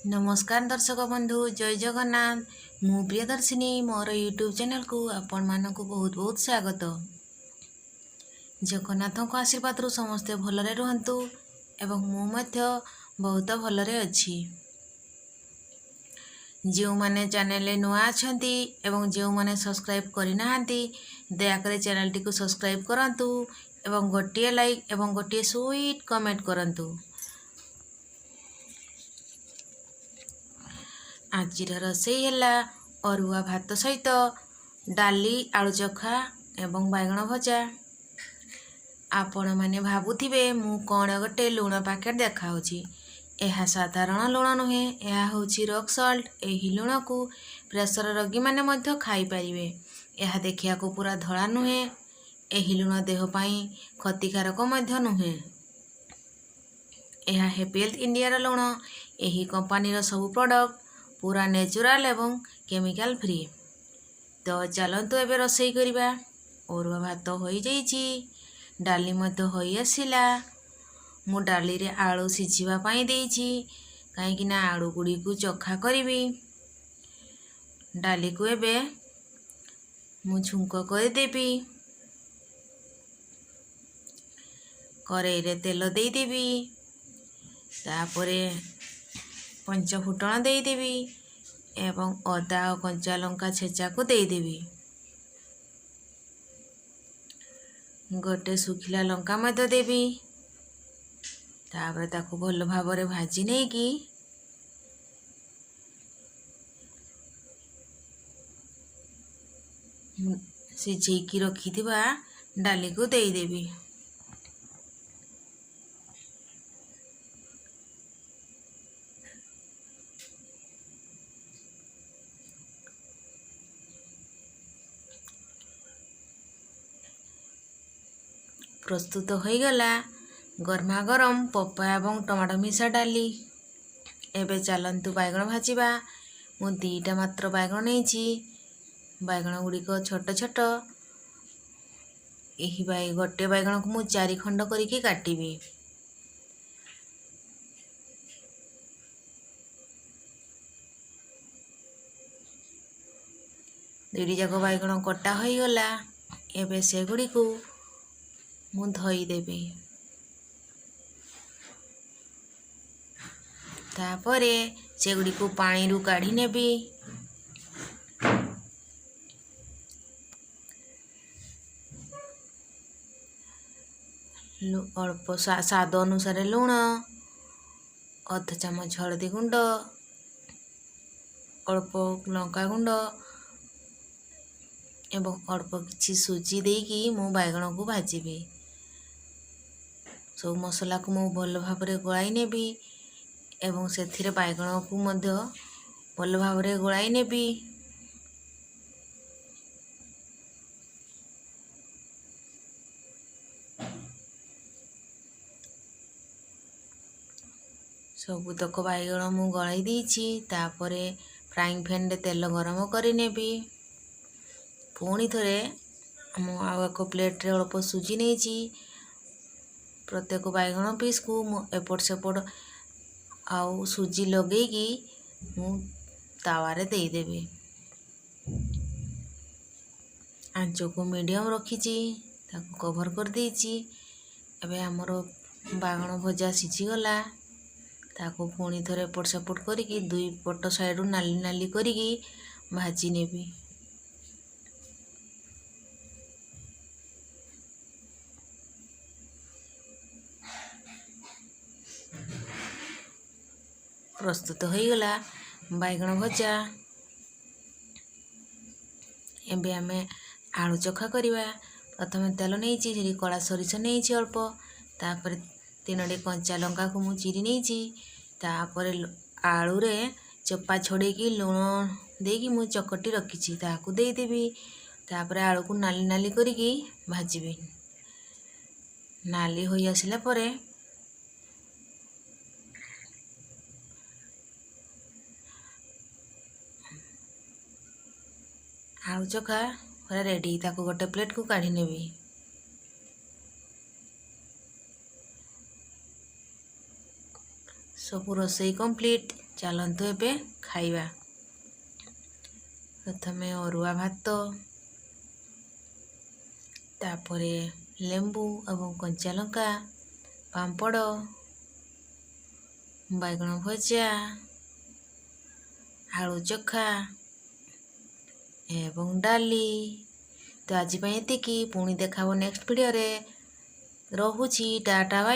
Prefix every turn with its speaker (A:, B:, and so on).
A: नमस्कार दर्शक बंधु जय जगन्नाथ मु प्रियदर्शिनी मोर यूट्यूब चैनल को आपण मानक बहुत बहुत स्वागत। जगन्नाथ को आशीर्वाद रु समस्ते भलरे रुहंतु एवं मु मध्य बहुत भलरे अछि। जो माने चैनल नुआ अछंती एवं जो माने सब्सक्राइब करि नाहंती दयाकर चैनल टी को सब्सक्राइब करंतु एवं गोटिए लाइक एवं गोटिए स्वीट कमेंट करंतु। आज रोसई है अरुआ भात सहित डाली आलू चखा एवं बैगण भजा। आपण मैंने भावुथिबे मु कौन गोटे लुण पैकेट देखाऊँगी। यह साधारण लुण नुहे, यह होची रॉक सॉल्ट। यही लुण को प्रेशर रोगी माने मध्य खाई परिवे। यह देखिया को पूरा धड़ा नुहे। यही लुण देह पाई क्षतिकारक मध्य नुहे। यह हैप्पी हेल्थ इंडिया लुण। यही कंपनी रो सब प्रोडक्ट पूरा नेचुरल एवं केमिकल फ्री। तो चलतु एबे रोसई करिबा। अरुआ भात हो जाइछि, डाली मध्य होई आसिला। मु डाली रे आलू सिझिबा पाई देइछि काहेकि ना आलू गुडी को चोखा करिवि। डाली को एबे मु झुंको कर देबी। करेई रे तेल देई देबी, तापरे पंच फुटण देई देबी एवं अदा और कंचा लंका छेचा को देई देबी। गोटे सुखिला लंका मध्य देबी। तापर ताको भल भाबरे भाजी नहीं की सिझेकी रखिथिबा डाली को देई देबी। प्रस्तुत हो गला गरमा गरम पपा एवं टमाटो मिशा डाली। एबे चलंतु बैगण भाजिबा। मु दीटा मात्र बैगण नेछि। बैगण गुड़िक छोट छोट। यही गोटे बैगण को मु 4 खंड करिकी काटिबी। दुईटी जाक बैगण कटा हो गला। एबे से गुड़ी को मु धोई देबी। तापरे से गुड़ी को पानी रु काढ़ी नेबी। अल्प स्वाद अनुसार लुण, अध चामच हलदी गुंड, अल्प लंका गुंड एवं अल्प किछि सुजी देकी मु बैगण को भाजीबी। सब मसला को मु भल भाबरे गोळाई नेबी एवं सेथिरे बैगण को मध्य भल भाबरे गोळाई नेबी। सबुतक बैगण मु गलाई देइछि। तापरे फ्राइंग पैन रे तेल गरम करि नेबी। पुणी थरे मु आउ एक प्लेट रे अल्प सुजी नेइछि। प्रत्येक बैगण पीस को मु एपट सेपट आउ सुजी लगेगी मु तावारे देई देबी। आंच को मीडियम रखिछि, ताको कवर कर देइछि। एबे हमर बैगण भजा सिझी गला। ताको पुणी थरे एपट सेपट करिकी दुई पट साइड नाली नाली करिकी भाजी नेबी। प्रस्तुत हो गला बैगण भजा। एबे आमे आलू चोखा करिबा। प्रथमे तेल नेइछि, सेठी कला सरिष नेइछि अल्प। तापर 3टी कंचा लंका को मु चिरी नेइछि। तापर आलू रे चोपा छोड़ेकी लुण देकी मु चकटी रखिछि ताकू देई देबी। तापर आलू को नाली नाली करिकी भाजीबी। नाली होई आसिला परे आलू चोखा पूरा रेडी। ताको गोटे प्लेट को काढ़ी नेबी। सब रोसई कंप्लीट। ଚାଲନ୍ତୁ ଏବେ ଖାଇବା। ପ୍ରଥମେ ଅରୁଆ ଭାତ, ତାପରେ ଲେମ୍ବୁ ଏବଂ କଞ୍ଚା ଲଙ୍କା, ପାମ୍ପଡ଼, ବାଇଗଣ ଭଜା, ଆଳୁ ଚୋଖା ଏବଂ ଡାଲି। ତ ଆଜି ପାଇଁ ଏତିକି। ପୁଣି ଦେଖାବ ନେକ୍ସଟ ଭିଡ଼ିଓରେ। ରହୁଛି। ଟାଟା ବାଇ।